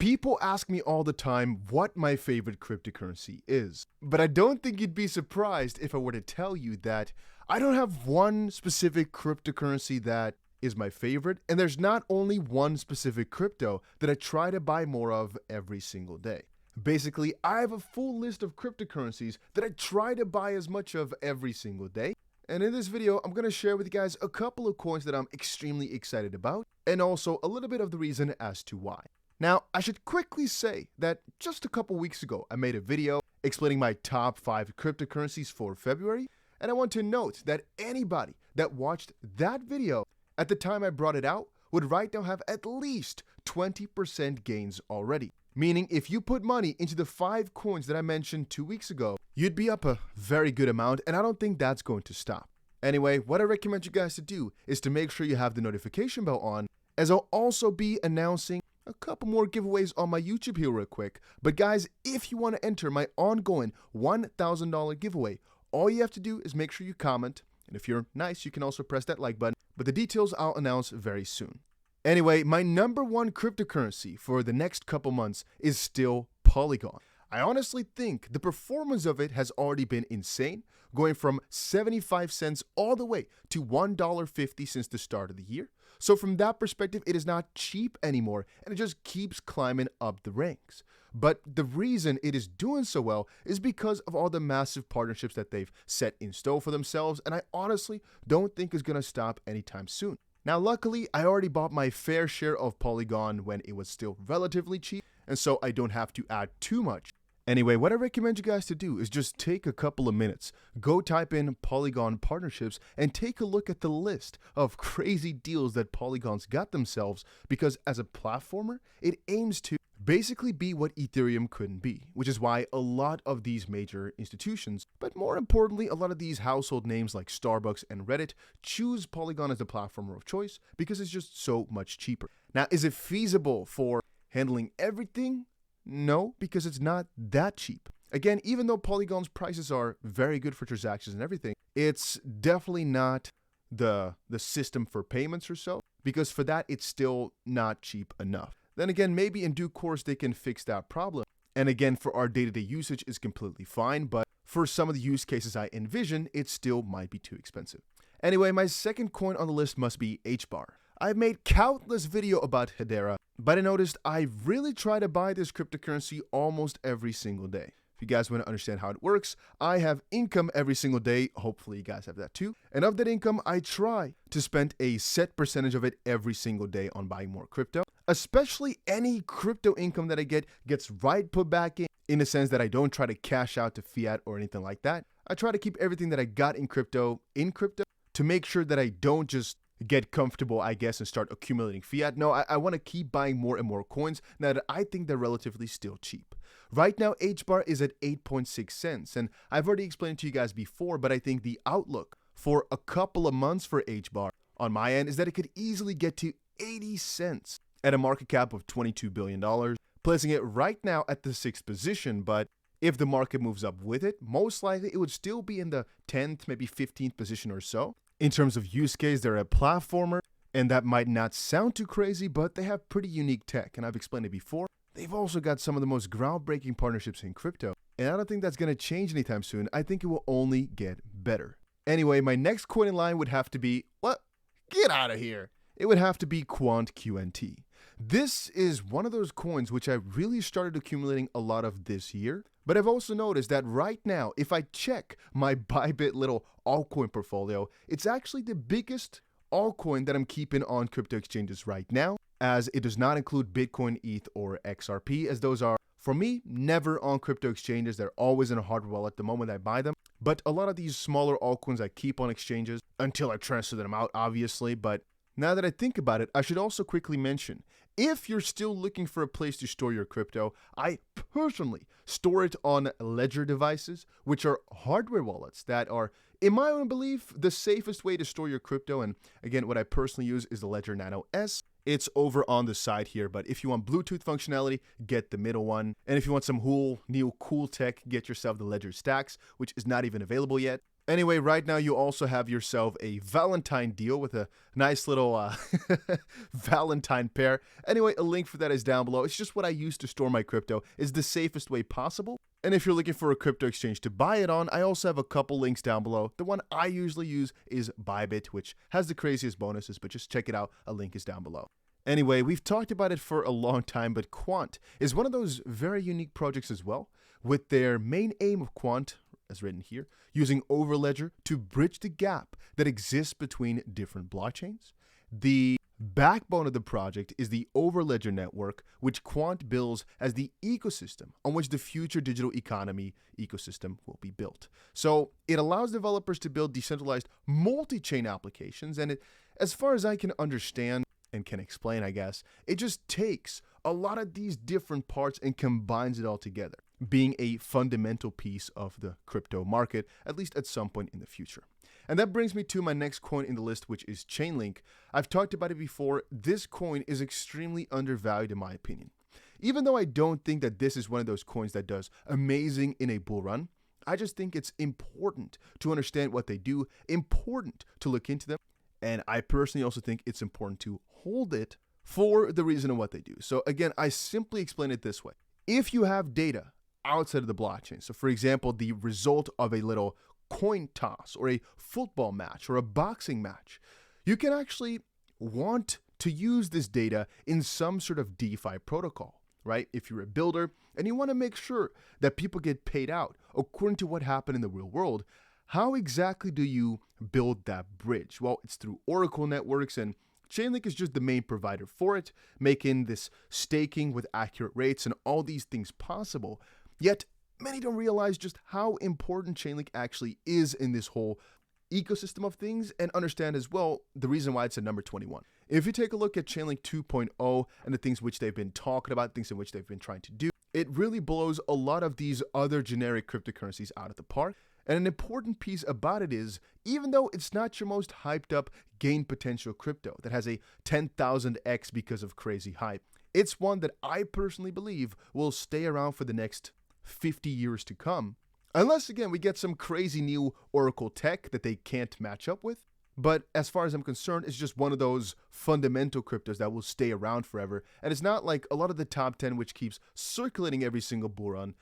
People ask me all the time what my favorite cryptocurrency is, but I don't think you'd be surprised if I were to tell you that I don't have one specific cryptocurrency that is my favorite, and there's not only one specific crypto that I try to buy more of every single day. Basically, I have a full list of cryptocurrencies that I try to buy as much of every single day. And in this video, I'm going to share with you guys a couple of coins that I'm extremely excited about, and also a little bit of the reason as to why. Now, I should quickly say that just a couple weeks ago, I made a video explaining my top 5 cryptocurrencies for February, and I want to note that anybody that watched that video at the time I brought it out would right now have at least 20% gains already. Meaning if you put money into the 5 coins that I mentioned 2 weeks ago, you'd be up a very good amount, and I don't think that's going to stop. Anyway, what I recommend you guys to do is to make sure you have the notification bell on, as I'll also be announcing a couple more giveaways on my YouTube here real quick. But guys, if you want to enter my ongoing $1,000 giveaway, all you have to do is make sure you comment. And if you're nice, you can also press that like button. But the details I'll announce very soon. Anyway, my number one cryptocurrency for the next couple months is still Polygon. I honestly think the performance of it has already been insane, going from 75 cents all the way to $1.50 since the start of the year. So from that perspective, it is not cheap anymore, and it just keeps climbing up the ranks. But the reason it is doing so well is because of all the massive partnerships that they've set in stone for themselves, and I honestly don't think it's going to stop anytime soon. Now, luckily, I already bought my fair share of Polygon when it was still relatively cheap, and so I don't have to add too much. Anyway, what I recommend you guys to do is just take a couple of minutes, go type in Polygon partnerships, and take a look at the list of crazy deals that Polygon's got themselves, because as a platformer, it aims to basically be what Ethereum couldn't be, which is why a lot of these major institutions, but more importantly, a lot of these household names like Starbucks and Reddit, choose Polygon as the platformer of choice because it's just so much cheaper. Now, is it feasible for handling everything? No, because it's not that cheap. Again, even though Polygon's prices are very good for transactions and everything, it's definitely not the system for payments or so, because for that, it's still not cheap enough. Then again, maybe in due course, they can fix that problem. And again, for our day-to-day usage, is completely fine, but for some of the use cases I envision, it still might be too expensive. Anyway, my second coin on the list must be HBAR. I've made countless videos about Hedera, but I noticed I really try to buy this cryptocurrency almost every single day. If you guys want to understand how it works, I have income every single day. Hopefully you guys have that too. And of that income, I try to spend a set percentage of it every single day on buying more crypto. Especially any crypto income that I get gets right put back in the sense that I don't try to cash out to fiat or anything like that. I try to keep everything that I got in crypto to make sure that I don't just get comfortable, I guess, and start accumulating fiat. No, I want to keep buying more and more coins now that I think they're relatively still cheap. Right now, HBAR is at 8.6 cents, and I've already explained to you guys before, but I think the outlook for a couple of months for HBAR on my end is that it could easily get to 80 cents at a market cap of $22 billion, placing it right now at the 6th position, but if the market moves up with it, most likely it would still be in the 10th, maybe 15th position or so. In terms of use case, they're a platformer, and that might not sound too crazy, but they have pretty unique tech, and I've explained it before. They've also got some of the most groundbreaking partnerships in crypto, and I don't think that's going to change anytime soon. I think it will only get better. Anyway, my next coin in line would have to be, what? Get out of here. It would have to be QuantQNT. This is one of those coins which I really started accumulating a lot of this year. But I've also noticed that right now, if I check my Bybit little altcoin portfolio, it's actually the biggest altcoin that I'm keeping on crypto exchanges right now, as it does not include Bitcoin, ETH, or XRP, as those are, for me, never on crypto exchanges. They're always in a hardware wallet the moment I buy them. But a lot of these smaller altcoins I keep on exchanges until I transfer them out, obviously. But now that I think about it, I should also quickly mention, if you're still looking for a place to store your crypto, I personally store it on Ledger devices, which are hardware wallets that are, in my own belief, the safest way to store your crypto. And again, what I personally use is the Ledger Nano S. It's over on the side here, but if you want Bluetooth functionality, get the middle one. And if you want some new cool tech, get yourself the Ledger Stacks, which is not even available yet. Anyway, right now you also have yourself a Valentine deal with a nice little Valentine pair. Anyway, a link for that is down below. It's just what I use to store my crypto. It's the safest way possible. And if you're looking for a crypto exchange to buy it on, I also have a couple links down below. The one I usually use is Bybit, which has the craziest bonuses, but just check it out. A link is down below. Anyway, we've talked about it for a long time, but Quant is one of those very unique projects as well, with their main aim of Quant, as written here, using Overledger to bridge the gap that exists between different blockchains. The backbone of the project is the Overledger network, which Quant bills as the ecosystem on which the future digital economy ecosystem will be built. So it allows developers to build decentralized multi-chain applications, and as far as I can understand and can explain, I guess, it just takes a lot of these different parts and combines it all together, being a fundamental piece of the crypto market, at least at some point in the future. And that brings me to my next coin in the list, which is Chainlink. I've talked about it before. This coin is extremely undervalued in my opinion. Even though I don't think that this is one of those coins that does amazing in a bull run, I just think it's important to understand what they do, important to look into them, and I personally also think it's important to hold it for the reason of what they do. So again, I simply explain it this way. If you have data outside of the blockchain, so for example, the result of a little coin toss or a football match or a boxing match, you can actually want to use this data in some sort of DeFi protocol, right? If you're a builder and you want to make sure that people get paid out according to what happened in the real world, how exactly do you build that bridge? Well, it's through Oracle networks, and Chainlink is just the main provider for it, making this staking with accurate rates and all these things possible. Yet, many don't realize just how important Chainlink actually is in this whole ecosystem of things, and understand as well the reason why it's at number 21. If you take a look at Chainlink 2.0 and the things which they've been talking about, things in which they've been trying to do, it really blows a lot of these other generic cryptocurrencies out of the park. And an important piece about it is, even though it's not your most hyped up gain potential crypto that has a 10,000x because of crazy hype, it's one that I personally believe will stay around for the next 50 years to come. Unless, again, we get some crazy new Oracle tech that they can't match up with. But as far as I'm concerned, it's just one of those fundamental cryptos that will stay around forever. And it's not like a lot of the top 10 which keeps circulating every single bull run.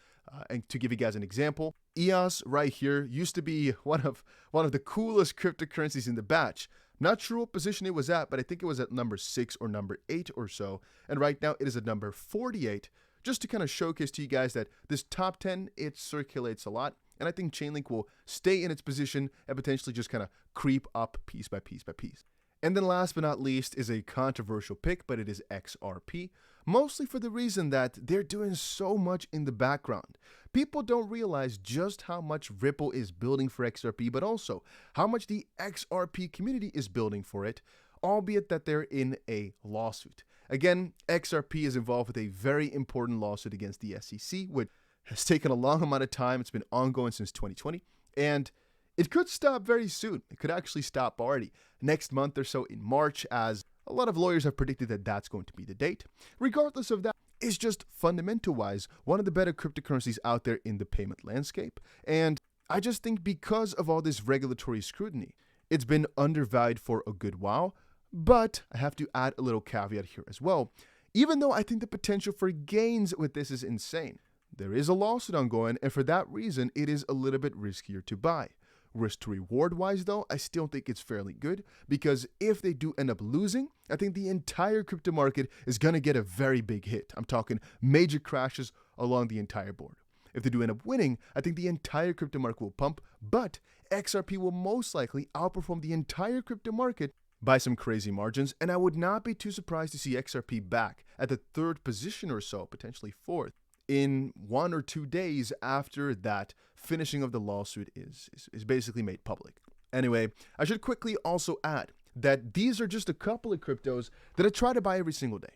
And to give you guys an example, EOS right here used to be one of the coolest cryptocurrencies in the batch. Not sure what position it was at, but I think it was at number 6 or number 8 or so. And right now it is at number 48, just to kind of showcase to you guys that this top 10, it circulates a lot. And I think Chainlink will stay in its position and potentially just kind of creep up piece by piece by piece. And then last but not least is a controversial pick, but it is XRP, mostly for the reason that they're doing so much in the background. People don't realize just how much Ripple is building for XRP, but also how much the XRP community is building for it, albeit that they're in a lawsuit. Again, XRP is involved with a very important lawsuit against the SEC, which has taken a long amount of time. It's been ongoing since 2020, and it could stop very soon. It could actually stop already next month or so in March, as a lot of lawyers have predicted that that's going to be the date. Regardless of that, it's just fundamental-wise one of the better cryptocurrencies out there in the payment landscape. And I just think because of all this regulatory scrutiny, it's been undervalued for a good while. But I have to add a little caveat here as well. Even though I think the potential for gains with this is insane, there is a lawsuit ongoing, and for that reason, it is a little bit riskier to buy. Risk to reward wise though, I still think it's fairly good, because if they do end up losing, I think the entire crypto market is going to get a very big hit. I'm talking major crashes along the entire board. If they do end up winning, I think the entire crypto market will pump, but XRP will most likely outperform the entire crypto market by some crazy margins, and I would not be too surprised to see XRP back at the 3rd position or so, potentially 4th, in 1 or 2 days after that finishing of the lawsuit is basically made public. Anyway, I should quickly also add that these are just a couple of cryptos that I try to buy every single day.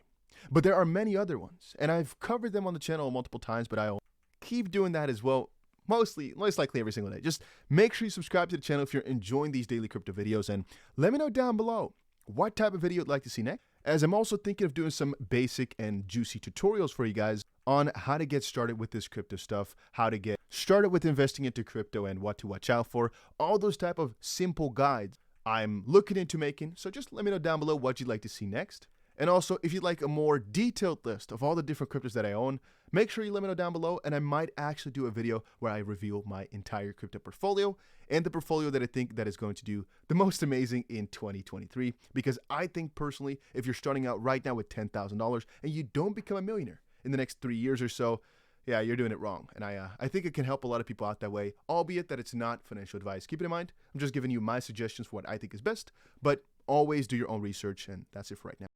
But there are many other ones, and I've covered them on the channel multiple times, but I'll keep doing that as well, most likely every single day. Just make sure you subscribe to the channel if you're enjoying these daily crypto videos, and let me know down below what type of video you'd like to see next, as I'm also thinking of doing some basic and juicy tutorials for you guys on how to get started with this crypto stuff, how to get started with investing into crypto and what to watch out for, all those type of simple guides I'm looking into making. So just let me know down below what you'd like to see next. And also, if you'd like a more detailed list of all the different cryptos that I own, make sure you let me know down below, and I might actually do a video where I reveal my entire crypto portfolio and the portfolio that I think that is going to do the most amazing in 2023. Because I think personally, if you're starting out right now with $10,000 and you don't become a millionaire in the next 3 years or so, yeah, you're doing it wrong. And I think it can help a lot of people out that way, albeit that it's not financial advice. Keep it in mind, I'm just giving you my suggestions for what I think is best, but always do your own research, and that's it for right now.